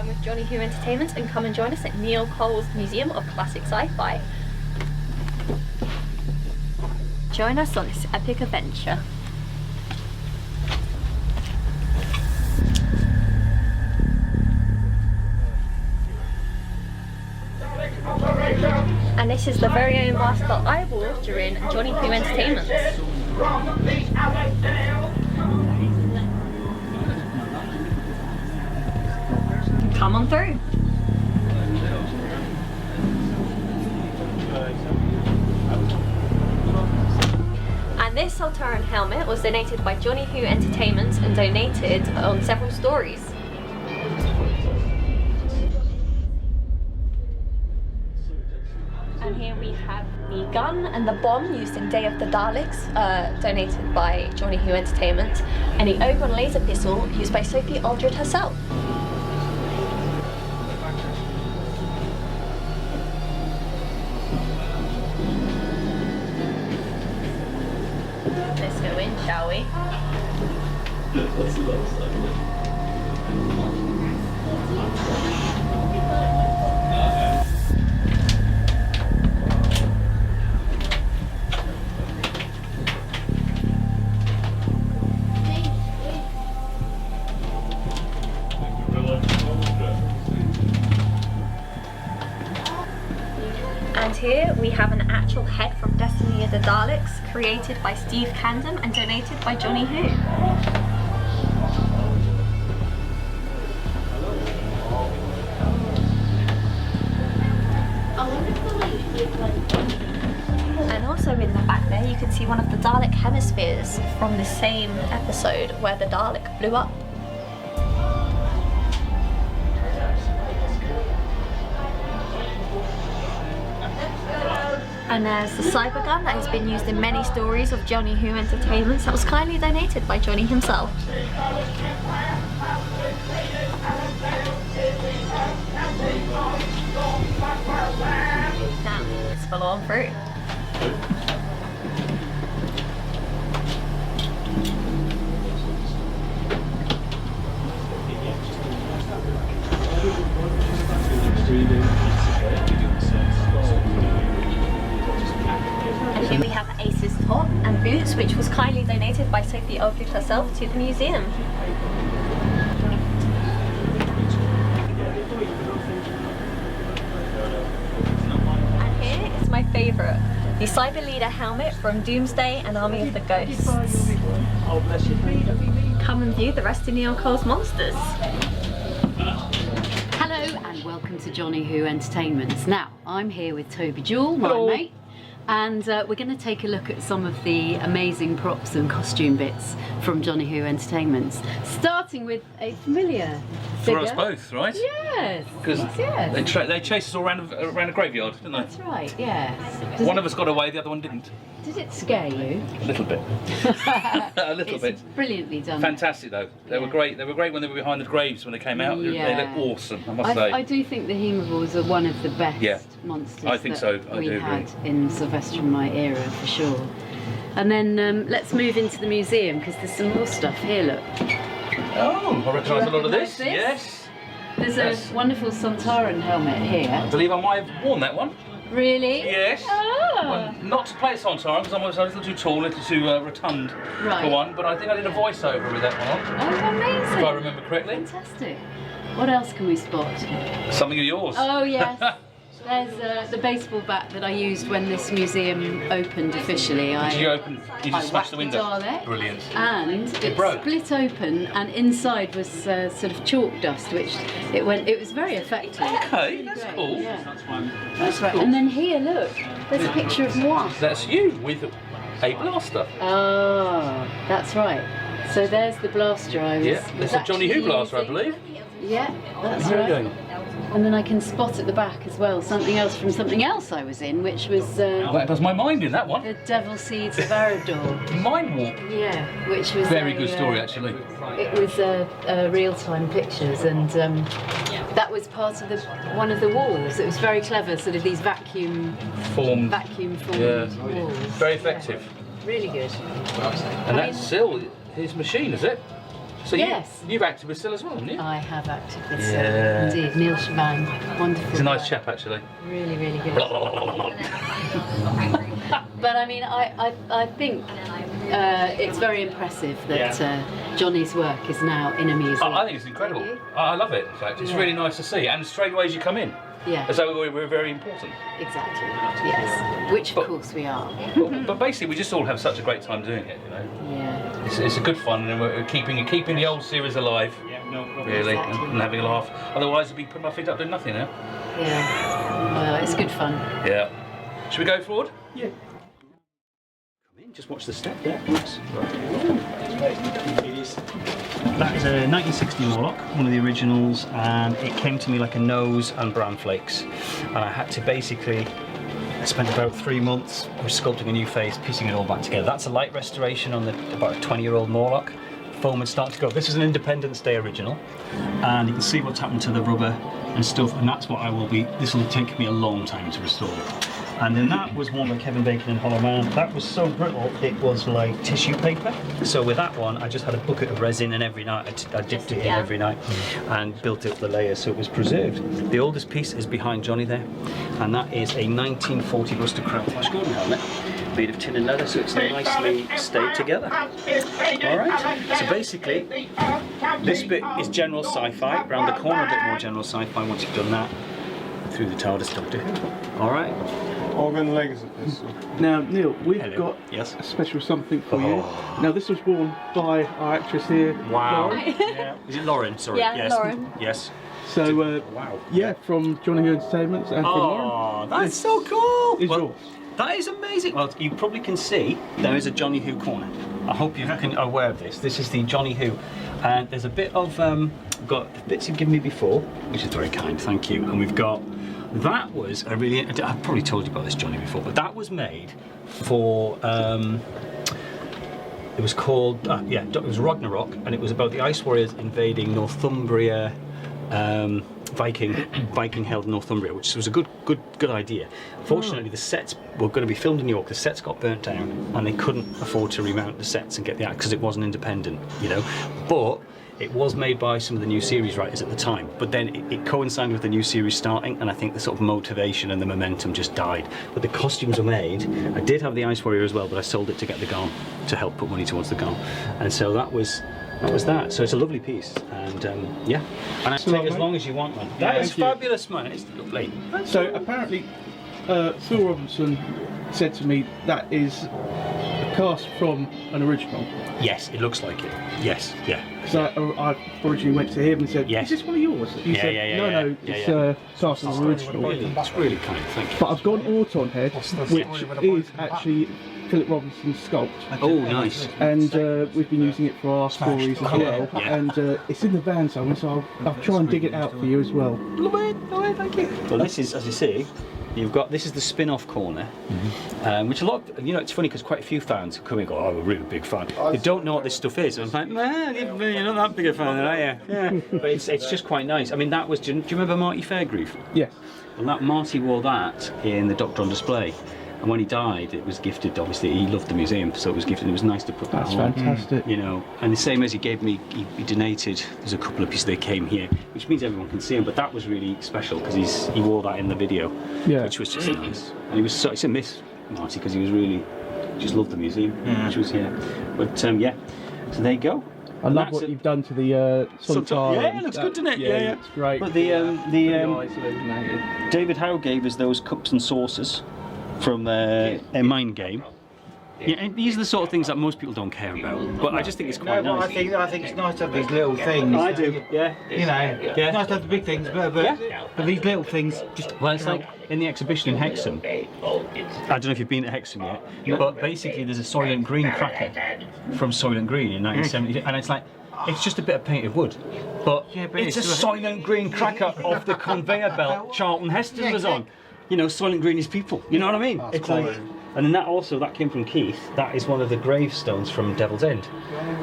time with Johnny Who Entertainment and come and join us at Neil Cole's Museum of Classic Sci-Fi. Join us on this epic adventure. And this is the very own mask that I wore during Johnny Who Entertainment. Come on through. And this Soltaran helmet was donated by Johnny Who Entertainment and donated on several stories. And here we have the gun and the bomb used in Day of the Daleks, donated by Johnny Who Entertainment, and the Ogon laser pistol used by Sophie Aldred herself. Let's go in, shall we? And here we have an actual head from Destiny of the Daleks, created by Steve Candom and donated by Johnny Who. And also in the back there you can see one of the Dalek hemispheres from the same episode where the Dalek blew up. And there's the cyber gun that has been used in many stories of Johnny Who Entertainment that was kindly donated by Johnny himself. Now, let's follow on through. And here we have Ace's top and boots, which was kindly donated by Sophie Aldred herself to the museum. And here is my favourite, the Cyber Leader helmet from Doomsday and Army of the Ghosts. Come and view the rest of Neil Cole's monsters. Hello and welcome to Johnny Who Entertainment. Now, I'm here with Toby Jewell, my Hello. mate, and we're going to take a look at some of the amazing props and costume bits from Johnny Who Entertainment, starting with a familiar figure. For us both, right? Yes. Because yes. they chased us all around a graveyard, didn't they? That's right, yes. One of us got away, the other one didn't. Did it scare you? A little bit. A little It's bit. brilliantly done. Fantastic though. They were great. They were great when they were behind the graves when they came out. Yeah. They look awesome, I must say. I do think the Hemivores are one of the best Yeah. monsters I think that so. I we do agree. had in Sylvester and my era, for sure. And then let's move into the museum, because there's some more stuff here, look. Oh, I recognise a lot of recognise this. this? Yes. There's Yes. a wonderful Sontaran helmet I here. believe I might have worn that one. Really? Yes. Ah. Well, not to play it on time because I was a little too tall, a little too rotund Right. for one, but I think I did a voiceover with that one on, Oh, amazing. if I remember correctly. Fantastic. What else can we spot? Something of yours. Oh, yes. There's the baseball bat that I used when this museum opened officially. Did you open? You I just smashed the whacked window. Dalek, Brilliant. And it broke. split open, and inside was sort of chalk dust, which it was very effective. Okay, that's Great, cool. Yeah. That's Right. cool. And then here, look, there's a picture of moi. That's you with a blaster. Oh, that's right. So there's the blaster I was. Yeah, it's a Johnny Who blaster, I believe. Yeah, that's There right. we go. And then I can spot at the back as well something else from something else I was in, which was That does my mind in, that one. The Devil Seeds of Arador. Mind warp. Yeah, which was Very a, good story, actually. It was real-time pictures, and that was part of one of the walls. It was very clever, sort of these vacuum Formed. formed walls. Very effective. Yeah, really good. And that's still his machine, is it? So Yes. you've acted with Sil as well, haven't you? I have acted with Yeah. Indeed, Neil Shebang, wonderful. He's a nice guy. chap, actually. Really, really good. But I mean, I think it's very impressive that Johnny's work is now in a museum. I think it's incredible. Don't you? I love it, in fact. It's really nice to see. And straight away as you come in. Yeah. As though we're very important. Exactly. Yes. Which of course we are. But basically, we just all have such a great time doing it, you know. Yeah. It's a good fun, and we're keeping the old series alive, really, Exactly. and having a laugh. Otherwise, I'd be putting my feet up doing nothing now. Yeah. Well, it's good fun. Yeah. Should we go forward? Yeah. Come in, just watch the step there. Nice. That is a 1960 Warlock, one of the originals, and it came to me like a nose and bran flakes. And I had to basically, I spent about 3 months sculpting a new face, piecing it all back together. That's a light restoration on about a 20-year-old Morlock. Foam had started to go. This is an Independence Day original, and you can see what's happened to the rubber and stuff, and that's what I will be, this will take me a long time to restore. And then that was one by Kevin Bacon and Hollow Man. That was so brittle, it was like tissue paper. So with that one, I just had a bucket of resin, and every night I dipped it in every night and built up the layers so it was preserved. The oldest piece is behind Johnny there, and that is a 1940 Buster Crown Flash Gordon helmet made of tin and leather, so it's nicely stayed together. Alright, so basically, this bit is general sci-fi. Around the corner a bit more general sci-fi once you've done that. Through the TARDIS Doctor Who. Alright. Organ legs of this. Now, Neil, we've Hello. got Yes. a special something for you. Now, this was worn by our actress here. Wow. Lauren. Yeah. Is it Lauren? Sorry. Yeah, yes. Lauren. Yes. So, Wow. yeah, from Johnny Who Entertainment and from Lauren. Oh, that's so cool. Is Well, yours. that is amazing. Well, you probably can see there is a Johnny Who corner. I hope you can aware of this. This is the Johnny Who, and there's a bit of got the bits you've given me before, which is very kind. Thank you. And we've got. That was a really. I've probably told you about this Johnny before, but that was made for. It was called. It was Ragnarok, and it was about the Ice Warriors invading Northumbria. Viking-held Northumbria, which was a good idea. Fortunately, the sets were going to be filmed in New York. The sets got burnt down, and they couldn't afford to remount the sets and get the act because it wasn't independent, you know. But it was made by some of the new series writers at the time. But then it coincided with the new series starting, and I think the sort of motivation and the momentum just died. But the costumes were made. I did have the Ice Warrior as well, but I sold it to get the GOM to help put money towards the GOM, and so that was that. So it's a lovely piece, and yeah, and I take as long as you want, man. That is thank you. fabulous, man. It's lovely. So, apparently, Phil Robinson said to me that is a cast from an original. Yes, it looks like it. Yes, yeah. Because I originally went to him and said, Yes. is this one of yours? He Yeah, said, yeah, no, yeah, no, yeah, it's yeah. cast from an original. Really, it's really kind. Thank you. But I've got an Auton head, which is actually Philip Robinson's sculpt. Oh, nice. And we've been using it for our stories as well. Yeah. And it's in the van somewhere, so I'll try and dig it out for you as well. Love it, thank you. Well, this is, as you see, you've got, this is the spin-off corner, which a lot, you know, it's funny because quite a few fans come and go, oh, I'm a really big fan. They don't know what this stuff is. And I'm like, man, you're not that big a fan, are you? Yeah. But it's just quite nice. I mean, that was, do you remember Marty Fairgrieve? Yes. Well, that Marty wore that in the Doctor on Display. And when he died, it was gifted, obviously, he loved the museum, so it was gifted, and it was nice to put that That's on. fantastic. You know, and the same as he gave me, he donated, there's a couple of pieces that came here, which means everyone can see him, but that was really special, because he wore that in the video, Yeah. which was just nice. And he was so, it's a miss, Marty, because he was really, just loved the museum, which was, yeah. But, yeah, so there you go. I love what you've done to the Suntar. Yeah, it looks good, doesn't it? Yeah, it's great. But The eyes illuminated. David Howe gave us those cups and saucers from a Mind Game. Yeah, and these are the sort of things that most people don't care about, but I just think it's quite No, nice. I think it's nice to have these little things. I do, yeah. You know, it's nice to have the big things, but these little things just. Well, it's like in the exhibition in Hexham. I don't know if you've been to Hexham yet, but basically there's a Soylent Green cracker from Soylent Green in 1970, and it's like, it's just a bit of painted wood, but, but it's a it's- Soylent Green cracker off the conveyor belt Charlton Heston was on. You know, Soylent Green is people. You know what I mean? It's like, and then that came from Keith. That is one of the gravestones from Devil's End.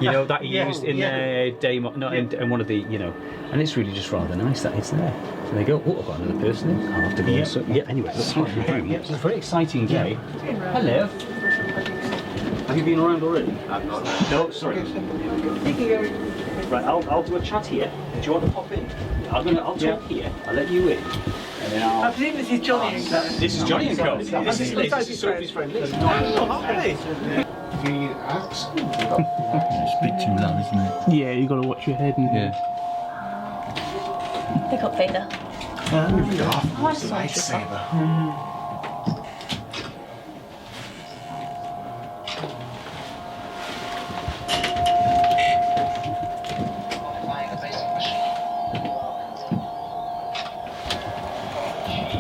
You know, that he used in in one of the, you know, and it's really just rather nice that it's there. So there you go. Oh, I've got another person in. I'll have to go. Yeah. Anyway, thank you very much. It's a very exciting day. Hello. Have you been around already? No, sorry. Right, I'll do a chat here. Do you want to pop in? I'll talk here. I'll let you in. And then I presume this is Johnny and Co. This is Johnny and Co. This is Liz. This is Sophie's friend Liz. He asks. It's a bit too loud, isn't it? Yeah, you got to watch your head. And Pick up Vader. Lightsaber.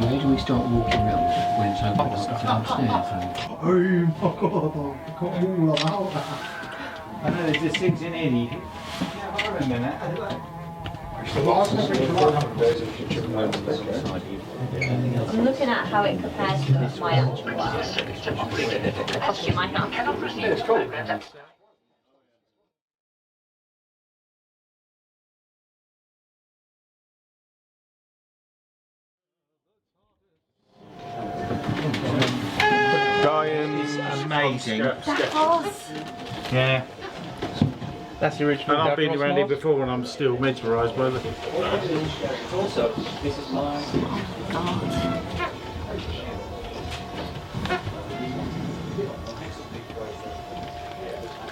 Where do we start walking around when it's open up downstairs? Oh my god, I forgot all about that. I know there's just things in here. Yeah, I remember that. I'm looking at how it compares to my actual the costume I have. It's amazing. Yeah. That's the original. And I've been around here before and I'm still mesmerised by the. Also, this is my.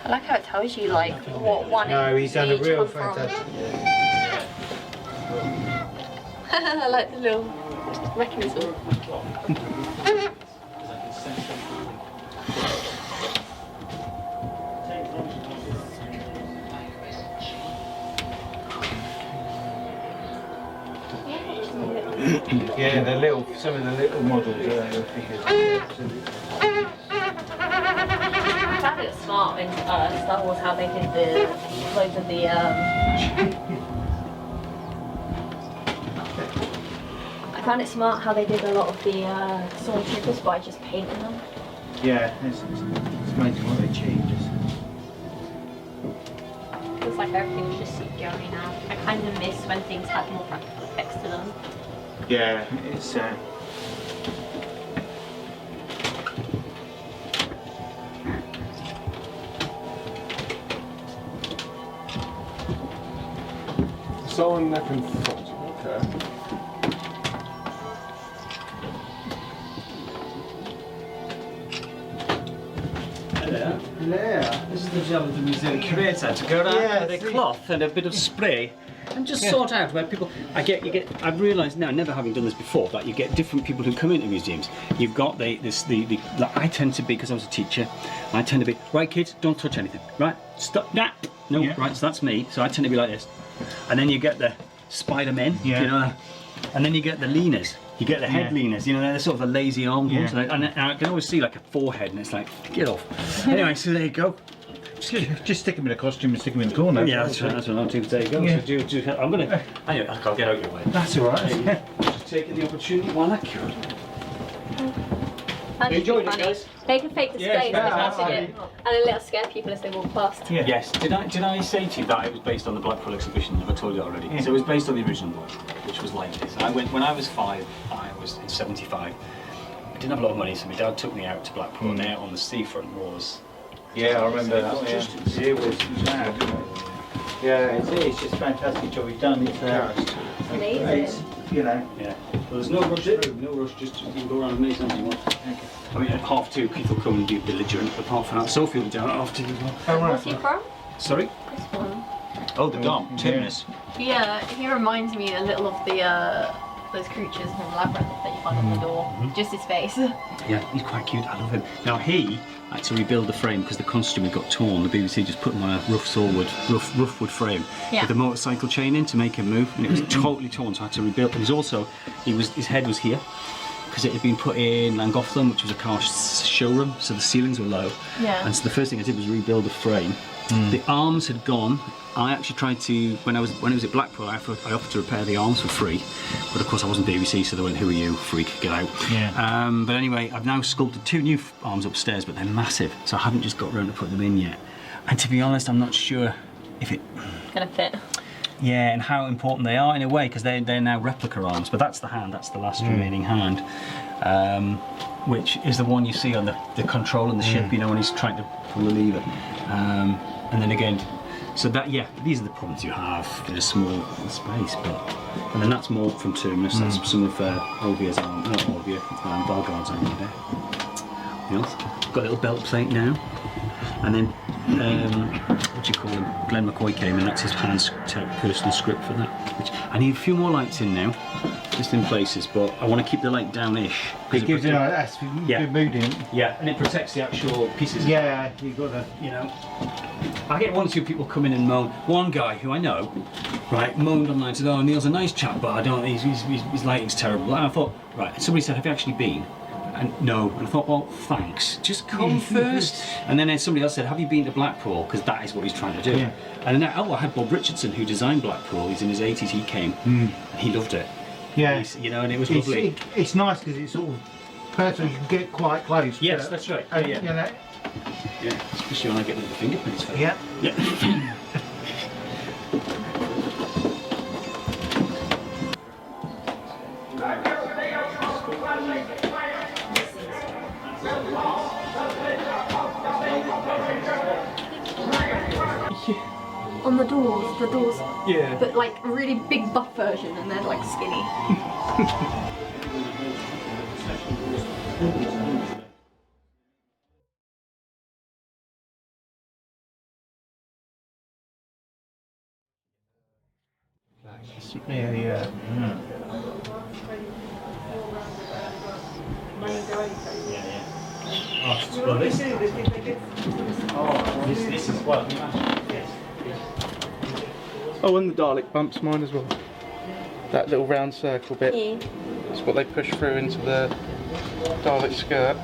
I like how it tells you like what one No, he's done a each real come from. fantastic. I like the little mechanism. Yeah, some of the little models are figures. I found it smart in Star Wars how they did the loads of the I found it smart how they did a lot of the stormtroopers by just painting them. Yeah, it's amazing what they changed. Feels like everything's just CGI now. I kind of miss when things had more practical effects to them. Yeah, it's. Someone neck and front. Okay. Yeah. This is the job of the museum curator to go around with a cloth and a bit of spray and just sort out where people. I've realised now, never having done this before, that you get different people who come into museums. You've got I tend to be, because I was a teacher, I tend to be, right kids, don't touch anything, right? Stop, nah. No, Yeah. right, so that's me, so I tend to be like this. And then you get the Spider-Men, Yeah. you know, and then you get the leaners. You get the head leaners, you know, they're sort of the lazy armed ones, Yeah. and I can always see like a forehead, and it's like, get off. Anyway, so there you go. Just stick him in a costume and stick him in the corner. Yeah, that's what I'm doing. There you go. Yeah. So I'm gonna. Anyway, I'll get out your way. That's alright. Just taking the opportunity while I can. And Enjoyed it, funny. guys. They can fake displays Yes, and yeah, passing it, and then let us scare people as they walk past. Yeah. Yes. Did I say to you that it was based on the Blackpool exhibition? Have I told you that already? So it was based on the original one, which was like this. I went when I was 5. I was in '75. I didn't have a lot of money, so my dad took me out to Blackpool, and there on the seafront was. Yeah, I remember that. Yeah. It was mad. Yeah, it's just fantastic job he's done. It's Amazing. you know. Yeah. Well, there's no rush through, no rush, just you can go around as many times as you want. I mean, at 2:30, Keith will come and be belligerent, but apart from that, Sophie will be down at 2:30 as well. What's he from? Sorry? This one. Oh, the Dom, Timnus. He reminds me a little of the those creatures from Labyrinth that you find on the door. Just his face. Yeah, he's quite cute, I love him. Now he had to rebuild the frame because the costume had got torn. The BBC just put him on a rough wood frame with a motorcycle chain in to make him move, and it was totally torn, so I had to rebuild. But his head was here, because it had been put in Llangollen, which was a car showroom, so the ceilings were low. Yeah. And so the first thing I did was rebuild the frame. The arms had gone. I actually tried to, when it was at Blackpool, I offered to repair the arms for free, but of course I wasn't BBC, so they went, "Who are you, freak? Get out." Yeah. But anyway, I've now sculpted 2 new arms upstairs, but they're massive, so I haven't just got round to put them in yet. And to be honest, I'm not sure if it. Gonna fit. Yeah, and how important they are in a way, because they're now replica arms, but that's the hand, that's the last remaining hand. which is the one you see on the control on the ship, you know, when he's trying to pull the lever. And then again, so that, yeah, these are the problems you have in a small space. And then that's more from Terminus. That's some of Olvia's arm, not Olvia, Valgard's arm there. You know, got a little belt plate now. And then, what do you call him? Glenn McCoy came and that's his personal script for that. Which I need a few more lights in now, just in places, but I want to keep the light down-ish. It gives you a good mood in. Yeah, and it protects the actual pieces. Yeah, you've got to, you know. I get one or two people come in and moan. One guy who I know, right, moaned online and said, "Oh, Neil's a nice chap, but I don't. His lighting's terrible." And I thought, right. Somebody said, "Have you actually been?" And no. And I thought, well, thanks. Just come first. And then somebody else said, "Have you been to Blackpool?" Because that is what he's trying to do. Yeah. And then I had Bob Richardson, who designed Blackpool. He's in his 80s. He came. And he loved it. Yeah. You know, and it was lovely. It's nice because it's sort of personal. You can get quite close. Yes, that's right. Yeah. You know, yeah, especially when I get little fingerprints. Yeah. Yeah. On the doors. Yeah. But like a really big buff version, and they're like skinny. Yeah. Well, this is well. Oh, and the Dalek bumps mine as well. That little round circle bit. Yeah. That's what they push through into the Dalek skirt.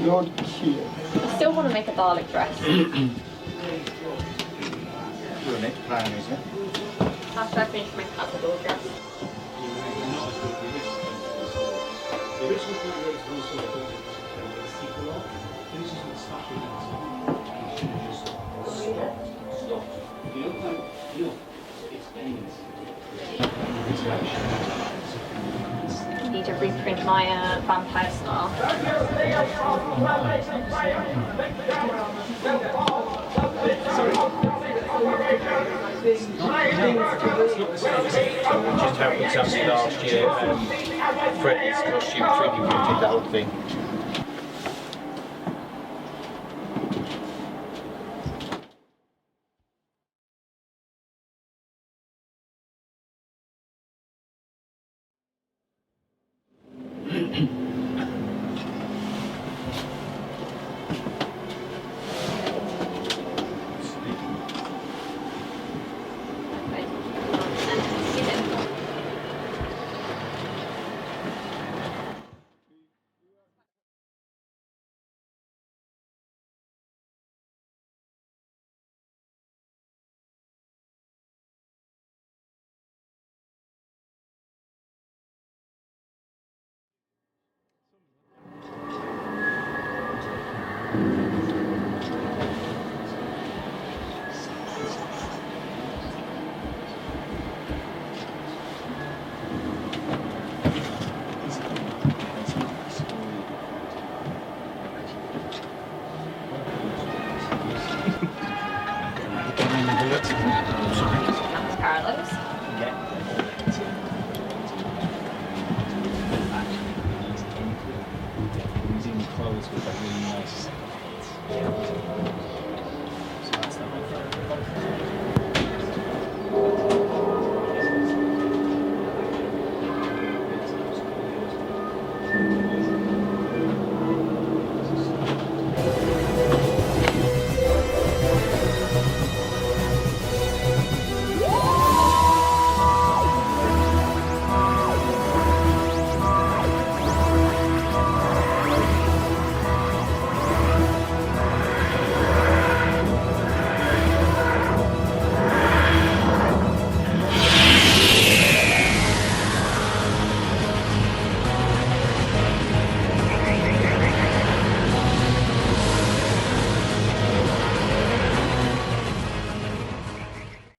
I still want to make a Dalek dress. your next plan, is it? After I finish my Cazador dress. I need to reprint my vampire star. Just how it was actually last year, Freddie's costume 3D printed the whole thing. Carlos. Using clothes with a really nice